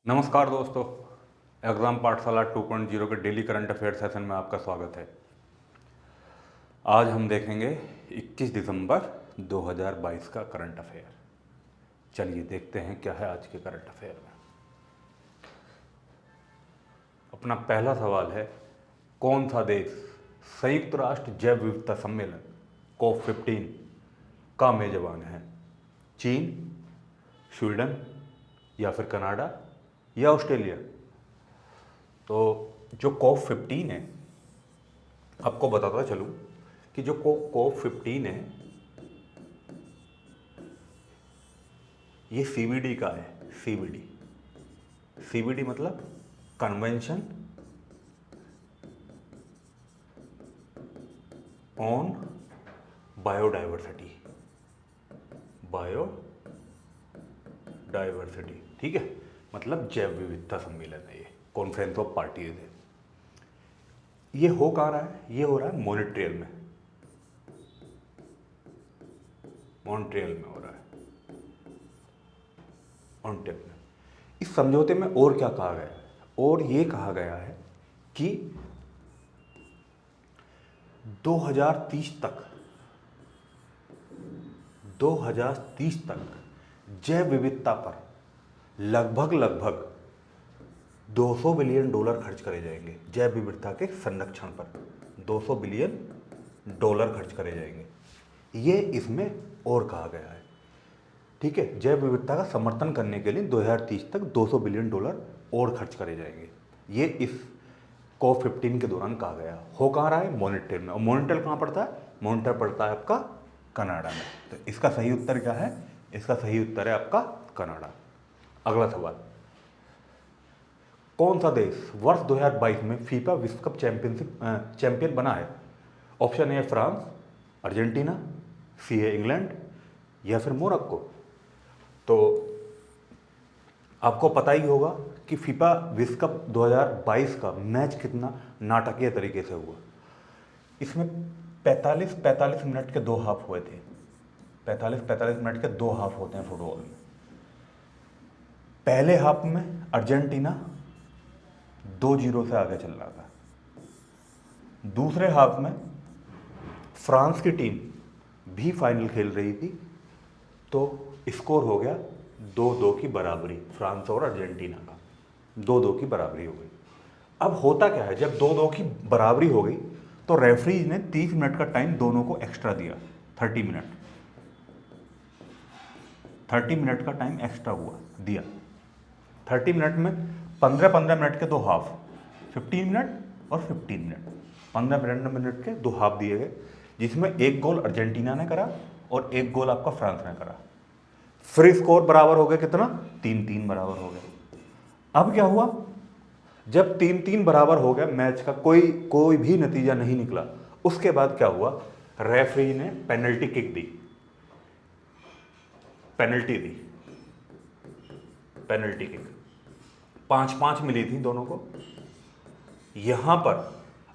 नमस्कार दोस्तों, एग्ज़ाम पाठशाला 2.0 के डेली करंट अफेयर सेशन में आपका स्वागत है। आज हम देखेंगे 21 दिसंबर 2022 का करंट अफेयर। चलिए देखते हैं क्या है आज के करंट अफेयर में। अपना पहला सवाल है, कौन सा देश संयुक्त राष्ट्र जैव विविधता सम्मेलन COP15 का मेजबान है? चीन, स्वीडन या फिर कनाडा या ऑस्ट्रेलिया? तो जो COP15 है, आपको बताता चलूं कि जो COP15 है ये CBD का है। CBD मतलब कन्वेंशन ऑन बायोडाइवर्सिटी, ठीक है, मतलब जैव विविधता सम्मेलन है। ये कॉन्फ्रेंस ऑफ पार्टीज है। ये हो कहाँ रहा है? ये हो रहा है मॉन्ट्रियल में हो रहा है, मॉन्ट्रियल में। इस समझौते में और क्या कहा गया है? और ये कहा गया है कि 2030 तक जैव विविधता पर लगभग $200 बिलियन खर्च करे जाएंगे। जैव विविधता के संरक्षण पर $200 बिलियन खर्च करे जाएंगे, ये इसमें और कहा गया है। ठीक है, जैव विविधता का समर्थन करने के लिए 2030 तक $200 बिलियन और खर्च करे जाएंगे। ये इस COP15 के दौरान कहा गया। हो कहाँ रहा है? मॉन्ट्रियल में। और मॉन्ट्रियल कहाँ पड़ता है? मॉन्ट्रियल पड़ता है आपका कनाडा में। तो इसका सही उत्तर क्या है? इसका सही उत्तर है आपका कनाडा। अगला सवाल, कौन सा देश वर्ष 2022 में फीफा विश्व कप चैंपियन बना है? ऑप्शन ए फ्रांस, अर्जेंटीना, सी है इंग्लैंड या फिर मोरक्को। तो आपको पता ही होगा कि फीफा विश्व कप 2022 का मैच कितना नाटकीय तरीके से हुआ। इसमें 45 मिनट के 2 हाफ हुए थे। 45 मिनट के 2 हाफ होते हैं फुटबॉल में। पहले हाफ में अर्जेंटीना 2-0 से आगे चल रहा था। दूसरे हाफ में फ्रांस की टीम भी फाइनल खेल रही थी, तो स्कोर हो गया 2-2 की बराबरी। फ्रांस और अर्जेंटीना का 2-2 की बराबरी हो गई। अब होता क्या है, जब 2-2 की बराबरी हो गई तो रेफरी ने 30 मिनट का टाइम दोनों को एक्स्ट्रा दिया। 30 मिनट का टाइम एक्स्ट्रा दिया। 30 मिनट में 15 मिनट के 2 हाफ, 15 मिनट और 15 मिनट, 15 मिनट के 2 हाफ दिए गए, जिसमें 1 गोल अर्जेंटीना ने करा और 1 गोल आपका फ्रांस ने करा। फिर स्कोर बराबर हो गया, कितना? 3-3 बराबर हो गया। अब क्या हुआ, जब 3-3 बराबर हो गया, मैच का कोई भी नतीजा नहीं निकला, उसके बाद क्या हुआ, रेफरी ने पेनल्टी दी। पेनल्टी किक 5-5 मिली थी दोनों को। यहां पर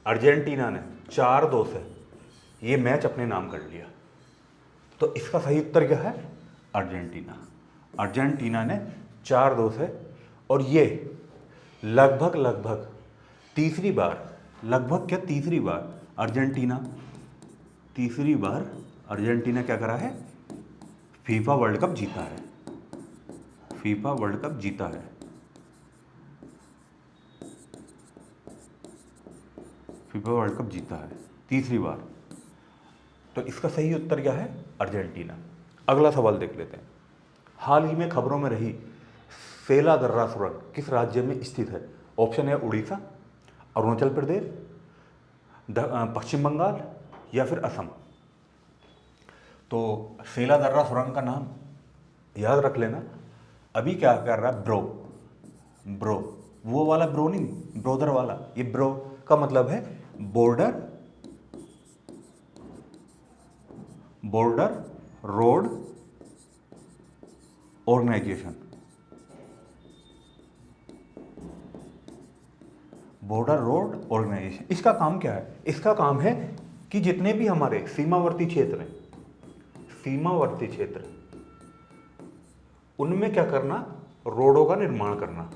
अर्जेंटीना ने 4-2 से ये मैच अपने नाम कर लिया। तो इसका सही उत्तर क्या है? अर्जेंटीना ने 4-2 से, और ये लगभग तीसरी बार अर्जेंटीना क्या करा है? फीफा वर्ल्ड कप जीता है। तीसरी बार। तो इसका सही उत्तर क्या है? अर्जेंटीना। अगला सवाल देख लेते हैं। हाल ही में खबरों में रही सेला दर्रा सुरंग किस राज्य में स्थित है? ऑप्शन है उड़ीसा, अरुणाचल प्रदेश, पश्चिम बंगाल या फिर असम। तो सेला दर्रा सुरंग का नाम याद रख लेना। अभी क्या कर रहा है? ब्रो, वो वाला ब्रो नहीं, ब्रोदर वाला। ये ब्रो का मतलब है बॉर्डर रोड ऑर्गेनाइजेशन। इसका काम क्या है? इसका काम है कि जितने भी हमारे सीमावर्ती क्षेत्र उनमें क्या करना? रोडों का निर्माण करना।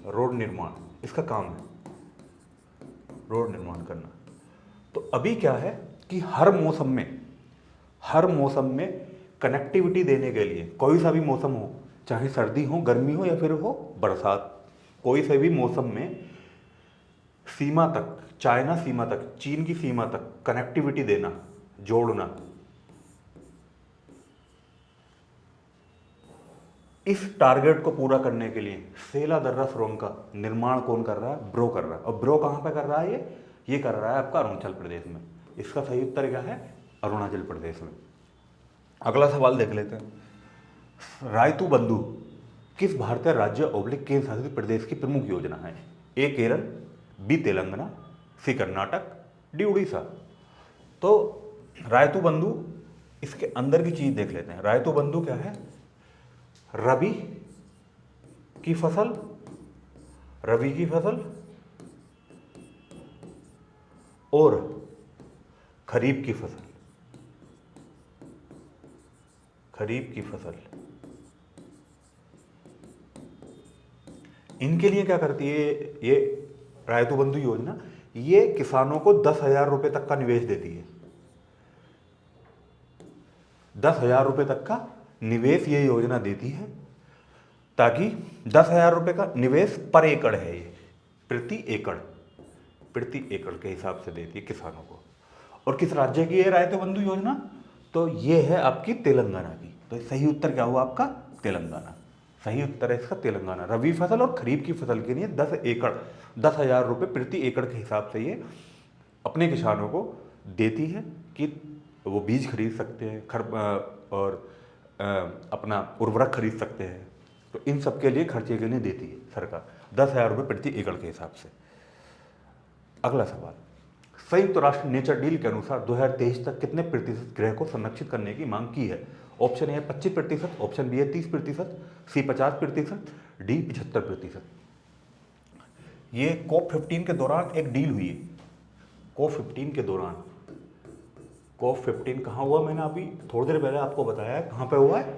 रोड निर्माण, इसका काम है रोड निर्माण करना। तो अभी क्या है कि हर मौसम में कनेक्टिविटी देने के लिए, कोई सा भी मौसम हो, चाहे सर्दी हो, गर्मी हो या फिर हो बरसात, कोई से भी मौसम में सीमा तक, चाइना सीमा तक, चीन की सीमा तक कनेक्टिविटी देना, जोड़ना, इस टारगेट को पूरा करने के लिए सेला दर्रा सुरंग का निर्माण कौन कर रहा है? ब्रो कर रहा है। और ब्रो कहाँ पे कर रहा है? ये कर रहा है आपका अरुणाचल प्रदेश में। इसका सही उत्तर क्या है? अरुणाचल प्रदेश में। अगला सवाल देख लेते हैं। रायतू बंधु किस भारतीय राज्य ओब्लिक केंद्र शासित प्रदेश की प्रमुख योजना है? ए केरल, बी तेलंगाना, सी कर्नाटक, डी उड़ीसा। तो रायतू बंधु, इसके अंदर की चीज देख लेते हैं। रायतू बंधु क्या है? रबी की फसल और खरीफ की फसल, इनके लिए क्या करती है ये रायतू बंधु योजना? ये किसानों को 10,000 रुपए तक का निवेश देती है। 10,000 रुपए तक का निवेश ये योजना देती है, ताकि 10,000 रुपए का निवेश पर एकड़ है, ये प्रति एकड़ के हिसाब से देती है किसानों को। और किस राज्य की है रायतू बंधु योजना? तो ये है आपकी तेलंगाना की। तो सही उत्तर क्या हुआ आपका? तेलंगाना। सही उत्तर है इसका तेलंगाना। रबी फसल और खरीफ की फसल के लिए 10,000 रुपये प्रति एकड़ के हिसाब से ये अपने किसानों को देती है कि वो बीज खरीद सकते हैं, और अपना उर्वरक खरीद सकते हैं। तो इन सब के लिए खर्चे के लिए देती है सरकार 10,000 रुपये प्रति एकड़ के हिसाब से। अगला सवाल, संयुक्त राष्ट्र नेचर डील के अनुसार 2023 तक कितने प्रतिशत ग्रह को संरक्षित करने की मांग की है? ऑप्शन ए 25%, ऑप्शन बी है 30%, सी 50%, डी 75%। ये COP15 के दौरान एक डील हुई है। COP15 के दौरान, COP15 कहाँ हुआ? मैंने अभी थोड़ी देर पहले आपको बताया है कहाँ पे हुआ है,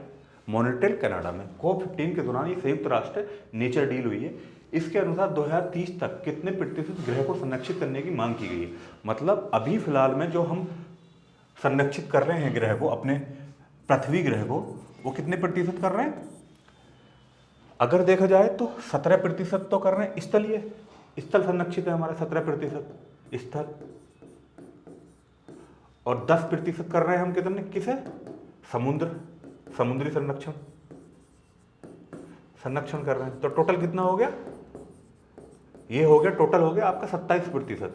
मॉन्ट्रियल कनाडा में। COP15 के दौरान ये संयुक्त राष्ट्र नेचर डील हुई है। इसके अनुसार 2030 तक कितने प्रतिशत ग्रह को संरक्षित करने की मांग की गई है। मतलब अभी फिलहाल में जो हम संरक्षित कर रहे हैं ग्रह को, अपने पृथ्वी ग्रह को, वो कितने प्रतिशत कर रहे हैं? अगर देखा जाए तो 17% तो कर रहे हैं। स्थल संरक्षित है हमारा 17% स्थल, और 10% कर रहे हैं हम कितने, किसे? समुद्री संरक्षण कर रहे हैं। तो टोटल कितना हो गया? ये हो गया, टोटल हो गया आपका 27%।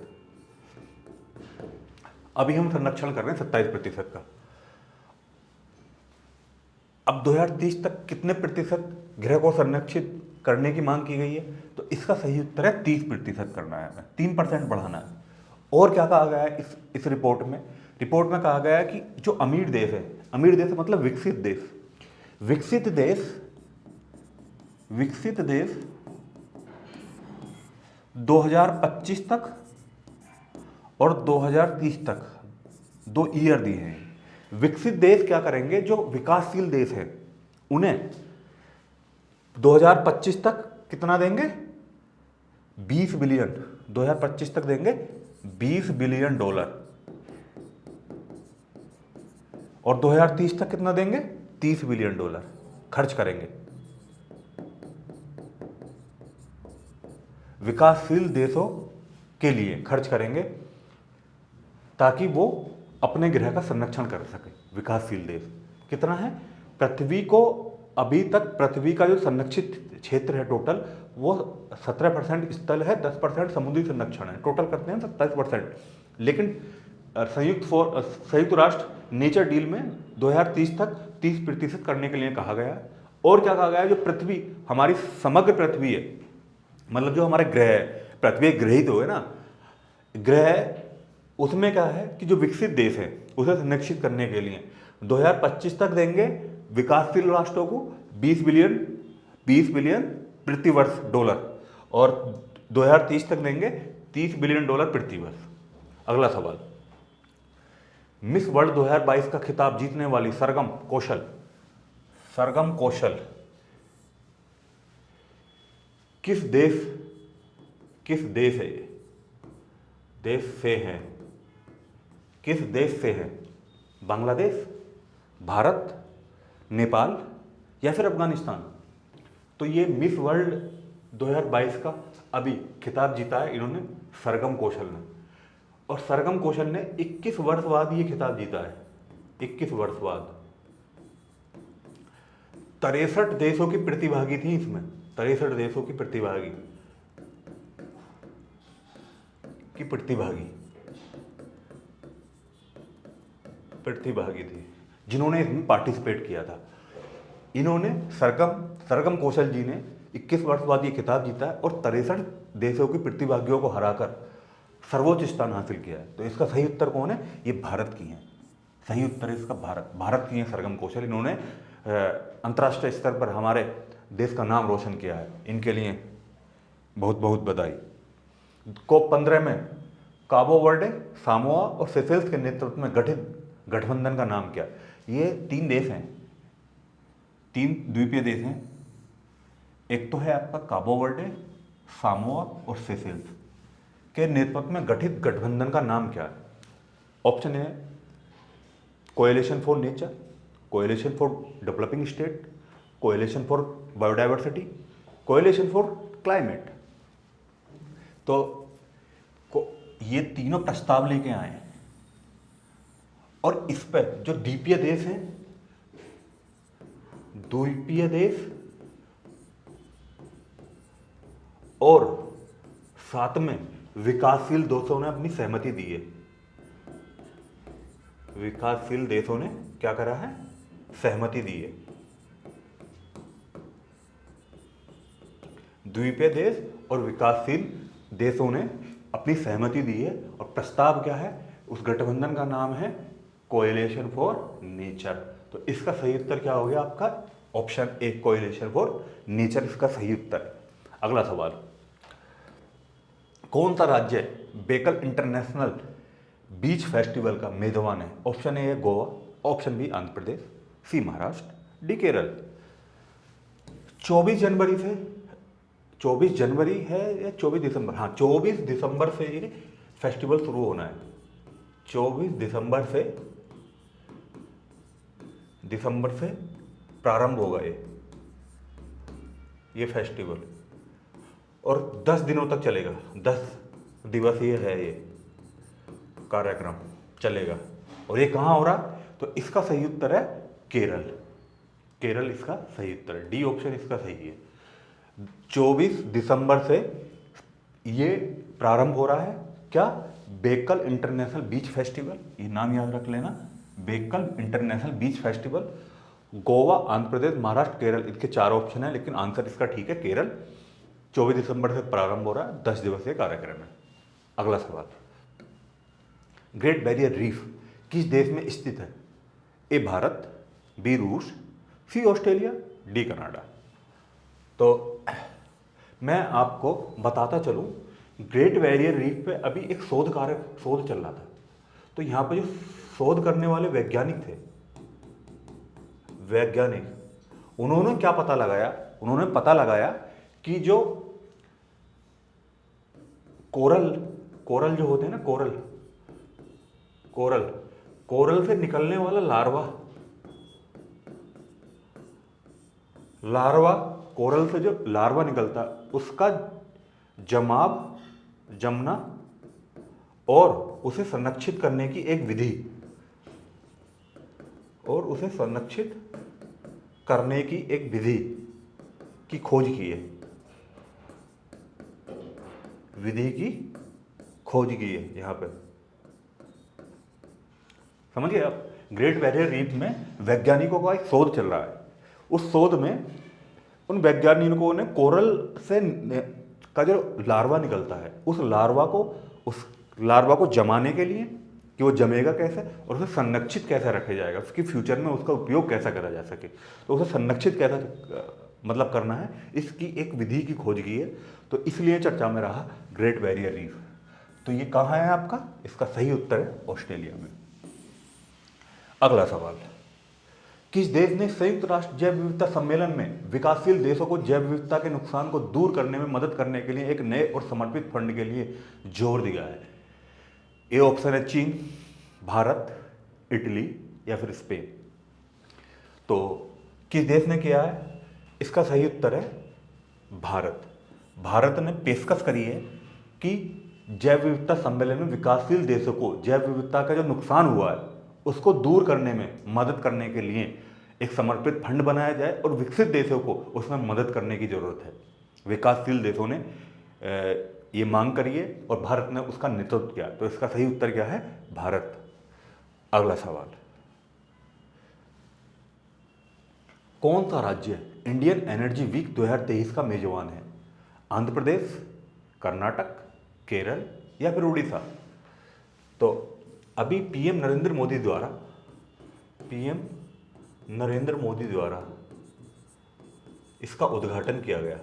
अभी हम संरक्षण कर रहे हैं 27% का। अब 2030 तक कितने प्रतिशत ग्रह को संरक्षित करने की मांग की गई है? तो इसका सही उत्तर है 30% करना है, 3% बढ़ाना है। और क्या कहा गया है इस रिपोर्ट में? रिपोर्ट में कहा गया है कि जो अमीर देश है, अमीर देश मतलब विकसित देश 2025 तक और 2030 तक 2 ईयर दिए हैं। विकसित देश क्या करेंगे? जो विकासशील देश है उन्हें 2025 तक कितना देंगे? 20 बिलियन। 2025 तक देंगे $20 बिलियन, और 2030 तक कितना देंगे? $30 बिलियन खर्च करेंगे। विकासशील देशों के लिए खर्च करेंगे ताकि वो अपने ग्रह का संरक्षण कर सके। विकासशील देश कितना है? पृथ्वी को, अभी तक पृथ्वी का जो संरक्षित क्षेत्र है टोटल, वो 17% स्थल है, 10% समुद्री संरक्षण है। टोटल करते हैं 27%। लेकिन संयुक्त राष्ट्र नेचर डील में 2030 तक 30% करने के लिए कहा गया है। और क्या कहा गया है? जो पृथ्वी, हमारी समग्र पृथ्वी है, मतलब जो हमारे ग्रह है, पृथ्वी एक ग्रह ही तो है ना, ग्रह, उसमें क्या है कि जो विकसित देश है उसे संरक्षित करने के लिए 2025 तक देंगे विकासशील राष्ट्रों को 20 बिलियन प्रति वर्ष डॉलर, और 2030 तक देंगे $30 बिलियन प्रति वर्ष। अगला सवाल, मिस वर्ल्ड 2022 का खिताब जीतने वाली सरगम कौशल किस देश किस देश है ये, देश से है, किस देश से है? बांग्लादेश, भारत, नेपाल या फिर अफगानिस्तान? तो ये मिस वर्ल्ड 2022 का अभी खिताब जीता है इन्होंने सरगम कौशल ने, और सरगम कौशल ने 21 वर्ष बाद ये खिताब जीता है, 21 वर्ष बाद। 63 देशों की प्रतिभागी थी इसमें, 63 देशों की प्रतिभागी थी जिन्होंने इसमें पार्टिसिपेट किया था। इन्होंने सरगम कौशल जी ने 21 वर्ष बाद ये खिताब जीता है और 63 देशों के प्रतिभागियों को हराकर सर्वोच्च स्थान हासिल किया है। तो इसका सही उत्तर कौन है? ये भारत की हैं। सही उत्तर है इसका भारत की हैं सरगम कौशल। इन्होंने अंतर्राष्ट्रीय स्तर पर हमारे देश का नाम रोशन किया है, इनके लिए बहुत बहुत बधाई। COP15 में काबो वर्डे, सामोआ और सेशेल्स के नेतृत्व में गठित गठबंधन का नाम क्या? ये 3 देश हैं, 3 द्वीपीय देश हैं। एक तो है आपका काबो वर्डे, सामोआ और सेशेल्स के नेतृत्व में गठित गठबंधन का नाम क्या है? ऑप्शन है coalition for nature, coalition for developing state, coalition for biodiversity, coalition for climate. तो ये तीनों प्रस्ताव लेके आए हैं और इस पर जो द्वीपीय देश हैं, द्वीपीय देश और साथ में विकासशील देशों ने अपनी सहमति दी है। विकासशील देशों ने क्या करा है? सहमति दी है। द्वीपीय देश और विकासशील देशों ने अपनी सहमति दी है और प्रस्ताव क्या है? उस गठबंधन का नाम है कोएलिशन फॉर नेचर। तो इसका सही उत्तर क्या हो गया आपका? Option A, coalition for nature इसका सही उत्तर है। अगला सवाल, कौन सा राज्य बेकल इंटरनेशनल बीच फेस्टिवल का मेजबान है? ऑप्शन ए है गोवा, ऑप्शन बी आंध्र प्रदेश, सी महाराष्ट्र, डी केरल। 24 जनवरी से 24 जनवरी है या 24 दिसंबर? हाँ, 24 दिसंबर से ये फेस्टिवल शुरू होना है। 24 दिसंबर से प्रारंभ होगा ये फेस्टिवल और 10 दिनों तक चलेगा। 10 दिवसीय है ये कार्यक्रम चलेगा। और ये कहाँ हो रहा? तो इसका सही उत्तर है केरल। केरल इसका सही उत्तर है, डी ऑप्शन इसका सही है। 24 दिसंबर से ये प्रारंभ हो रहा है क्या? बेकल इंटरनेशनल बीच फेस्टिवल, ये नाम याद रख लेना, Bekal international beach festival. Goa, Andhra Pradesh, Maharashtra, Kerala, इसके 4 ऑप्शन है, लेकिन आंसर इसका ठीक है केरल। 24 दिसंबर से प्रारंभ हो रहा है, 10 दिवसीय कार्यक्रम है। अगला सवाल, ग्रेट बैरियर रीफ किस देश में स्थित है? ए भारत, बी रूस, सी ऑस्ट्रेलिया, डी कनाडा। तो मैं आपको बताता चलूं, ग्रेट बैरियर रीफ पे अभी एक शोध चल रहा था। तो यहाँ पे जो शोध करने वाले उन्होंने क्या पता लगाया? उन्होंने पता लगाया कि जो कोरल जो होते हैं ना, कोरल से निकलने वाला लार्वा, कोरल से जो लार्वा निकलता उसका जमना और उसे संरक्षित करने की एक विधि की खोज की है। यहां पे समझिए आप, ग्रेट बैरियर रीफ में वैज्ञानिकों का एक शोध चल रहा है। उस शोध में उन वैज्ञानिकों ने कोरल से का जो लार्वा निकलता है, उस लार्वा को जमाने के लिए कि वो जमेगा कैसे और उसे संरक्षित कैसे रखा जाएगा, उसकी फ्यूचर में उसका उपयोग कैसा करा जा सके, तो उसे संरक्षित कैसा करना है, इसकी एक विधि की खोज की है। तो इसलिए चर्चा में रहा ग्रेट बैरियर रीफ। तो ये कहाँ है आपका? इसका सही उत्तर है ऑस्ट्रेलिया में। अगला सवाल, किस देश ने संयुक्त राष्ट्र जैव विविधता सम्मेलन में विकासशील देशों को जैव विविधता के नुकसान को दूर करने में मदद करने के लिए एक नए और समर्पित फंड के लिए जोर दिया है? ए ऑप्शन है चीन, भारत, इटली या फिर स्पेन। तो किस देश ने किया है? इसका सही उत्तर है भारत। भारत ने पेशकश करी है कि जैव विविधता सम्मेलन में विकासशील देशों को जैव विविधता का जो नुकसान हुआ है उसको दूर करने में मदद करने के लिए एक समर्पित फंड बनाया जाए और विकसित देशों को उसमें मदद करने की जरूरत है। विकासशील देशों ने ये मांग करी है और भारत ने उसका नेतृत्व किया। तो इसका सही उत्तर क्या है? भारत। अगला सवाल, कौन सा राज्य इंडियन एनर्जी वीक 2023 का मेजबान है? आंध्र प्रदेश, कर्नाटक, केरल या फिर उड़ीसा? तो अभी पीएम नरेंद्र मोदी द्वारा इसका उद्घाटन किया गया।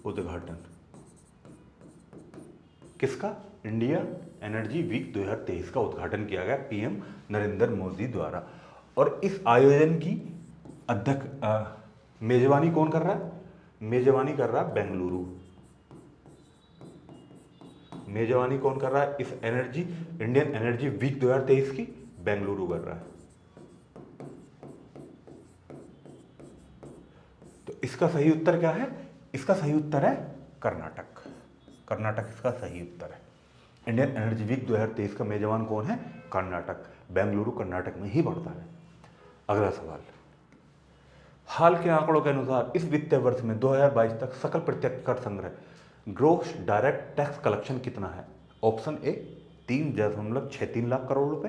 उद्घाटन किसका? इंडिया एनर्जी वीक 2023 का उद्घाटन किया गया पीएम नरेंद्र मोदी द्वारा। और इस आयोजन की मेजबानी कौन कर रहा है? मेजबानी कर रहा है बेंगलुरु। मेजबानी कौन कर रहा है इस इंडियन एनर्जी वीक 2023 की? बेंगलुरु कर रहा है। तो इसका सही उत्तर क्या है? इसका सही उत्तर है कर्नाटक। कर्नाटक इसका सही उत्तर है। इंडियन एनर्जी वीक 2023 का मेजबान कौन है? कर्नाटक। बेंगलुरु कर्नाटक में ही पड़ता है। अगला सवाल, हाल के आंकड़ों के अनुसार इस वित्तीय वर्ष में 2022 तक सकल प्रत्यक्ष कर संग्रह ग्रोस डायरेक्ट टैक्स कलेक्शन कितना है? ऑप्शन ए 3.63 लाख करोड़ रुपए,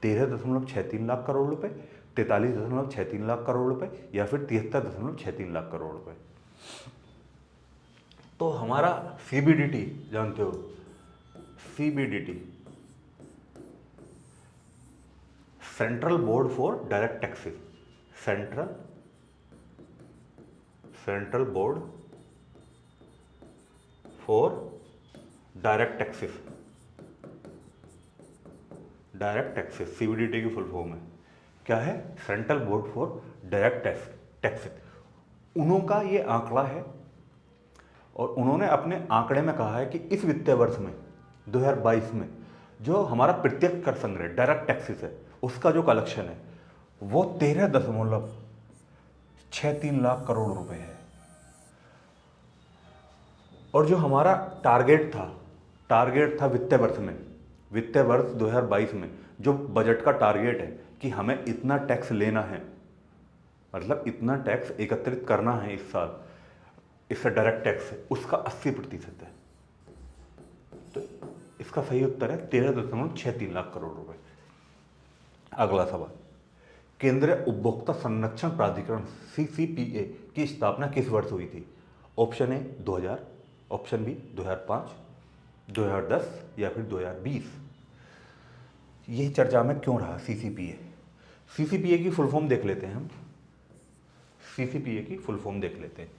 13.63 लाख करोड़ रुपए, 43.63 लाख करोड़ रुपए या फिर 73.63 लाख करोड़ रुपए। तो हमारा सीबीडीटी जानते हो, CBDT central board for direct taxes, central board for direct taxes, CBDT की फुल फॉर्म है। क्या है? Central board for direct taxes. उनका ये आंकड़ा है और उन्होंने अपने आंकड़े में कहा है कि इस वित्तीय वर्ष में 2022 में जो हमारा प्रत्यक्ष कर संग्रह डायरेक्ट टैक्सेस है उसका जो कलेक्शन है वो 13.63 लाख करोड़ रुपए है। और जो हमारा टारगेट था वित्तीय वर्ष 2022 में जो बजट का टारगेट है कि हमें इतना टैक्स लेना है, मतलब इतना टैक्स एकत्रित करना है इस साल, इससे डायरेक्ट टैक्स है, उसका 80% है। तो इसका सही उत्तर है 13.63 लाख करोड़ रुपए। अगला सवाल, केंद्रीय उपभोक्ता संरक्षण प्राधिकरण CCPA की स्थापना किस वर्ष हुई थी? ऑप्शन ए 2000, ऑप्शन बी 2005, 2010 या फिर 2020। यही चर्चा में क्यों रहा CCPA? CCPA की फुल फॉर्म देख लेते हैं हम। CCPA की फुल फॉर्म देख लेते हैं।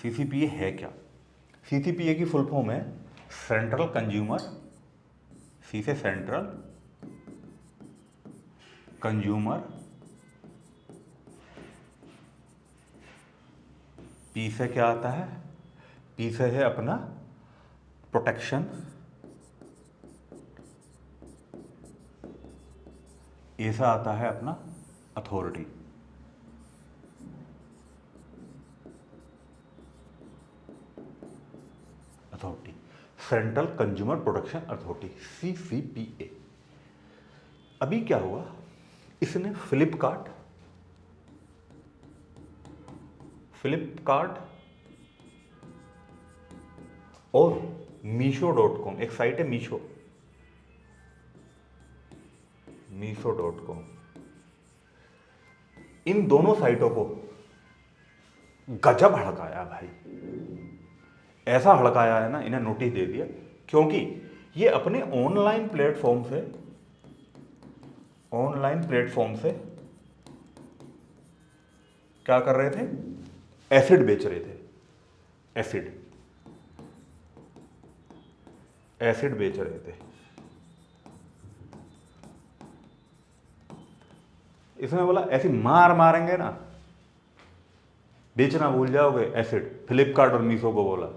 CCPA है क्या? CCPA की फुल फॉर्म है सेंट्रल कंज्यूमर, सी से सेंट्रल कंज्यूमर, पी से क्या आता है? पी से है अपना प्रोटेक्शन, ए से आता है अपना authority. Central consumer protection authority, CCPA। अभी क्या हुआ, इसने फ्लिपकार्ट और मीशो.com, एक साइट है मीशो.com, इन दोनों साइटों को गजब हड़काया भाई। ऐसा हड़काया है ना, इन्हें नोटिस दे दिया, क्योंकि ये अपने ऑनलाइन प्लेटफॉर्म से क्या कर रहे थे? एसिड बेच रहे थे। एसिड बेच रहे थे। इसमें बोला ऐसी मार मारेंगे ना, बेचना भूल जाओगे एसिड। फ्लिपकार्ट और मीशो को बोला,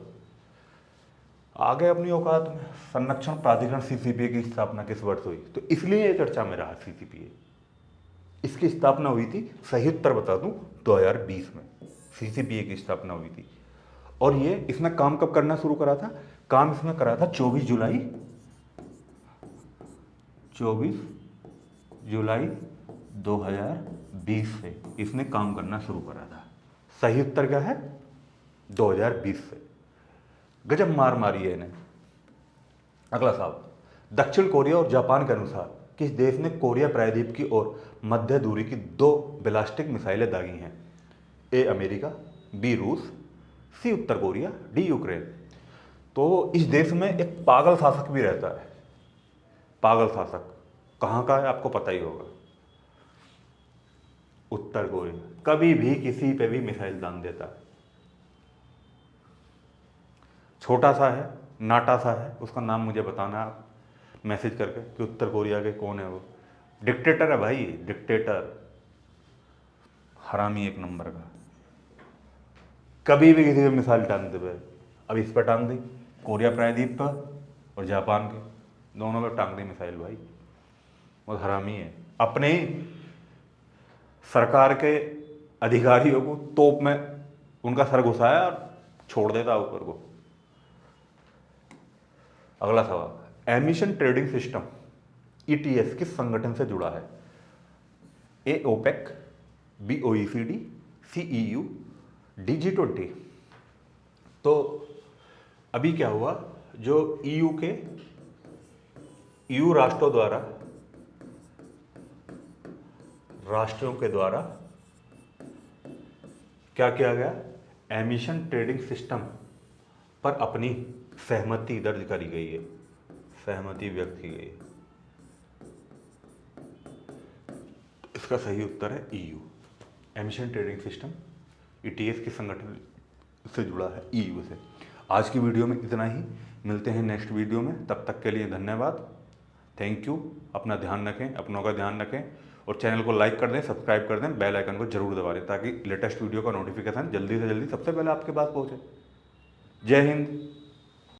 आगे अपनी औकात में। संरक्षण प्राधिकरण सीसीपीए की स्थापना किस वर्ष हुई? तो इसलिए ये चर्चा में रहा सीसीपीए। इसकी स्थापना हुई थी, सही उत्तर बता दूं, 2020 में सीसीपीए की स्थापना हुई थी। और ये इसने काम कब करना शुरू करा था? काम इसने करा था 24 जुलाई 2020 से इसने काम करना शुरू करा था। सही उत्तर क्या है? 2020 से। गजब मार मारी है इन्हें। अगला सवाल, दक्षिण कोरिया और जापान के अनुसार किस देश ने कोरिया प्रायद्वीप की ओर मध्य दूरी की 2 बैलिस्टिक मिसाइलें दागी हैं? ए अमेरिका, बी रूस, सी उत्तर कोरिया, डी यूक्रेन। तो इस देश में एक पागल शासक भी रहता है। पागल शासक कहाँ का है आपको पता ही होगा। उत्तर कोरिया कभी भी किसी पे भी मिसाइल दान देता है। छोटा सा है, नाटा सा है, उसका नाम मुझे बताना आप मैसेज करके कि उत्तर कोरिया के कौन है वो। डिक्टेटर है भाई, डिक्टेटर, हरामी एक नंबर का। कभी भी किसी पे मिसाइल टांग दे भाई। अब इस पर टांग दी, कोरिया प्रायद्वीप पर, और जापान के, दोनों पे टांग दी मिसाइल भाई। बहुत हरामी है। अपने ही सरकार के अधिकारियों को तोप में उनका सर घुसाया और छोड़ देता ऊपर को। अगला सवाल, एमिशन ट्रेडिंग सिस्टम ईटीएस किस संगठन से जुड़ा है? ए ओपेक, बी ओईसीडी, सी ईयू, डी G20। तो अभी क्या हुआ, जो ईयू राष्ट्रों के द्वारा क्या किया गया, एमिशन ट्रेडिंग सिस्टम पर अपनी सहमति दर्ज करी गई है, सहमति व्यक्त की गई है। इसका सही उत्तर है EU. Emission trading system ETS के संगठन से जुड़ा है, ईयू से। आज की वीडियो में इतना ही, मिलते हैं नेक्स्ट वीडियो में, तब तक के लिए धन्यवाद, थैंक यू। अपना ध्यान रखें, अपनों का ध्यान रखें, और चैनल को लाइक कर दें, सब्सक्राइब कर दें, बेल आइकन को जरूर दबा दें ताकि लेटेस्ट वीडियो का नोटिफिकेशन जल्दी से जल्दी सबसे पहले आपके पास पहुंचे। जय हिंद।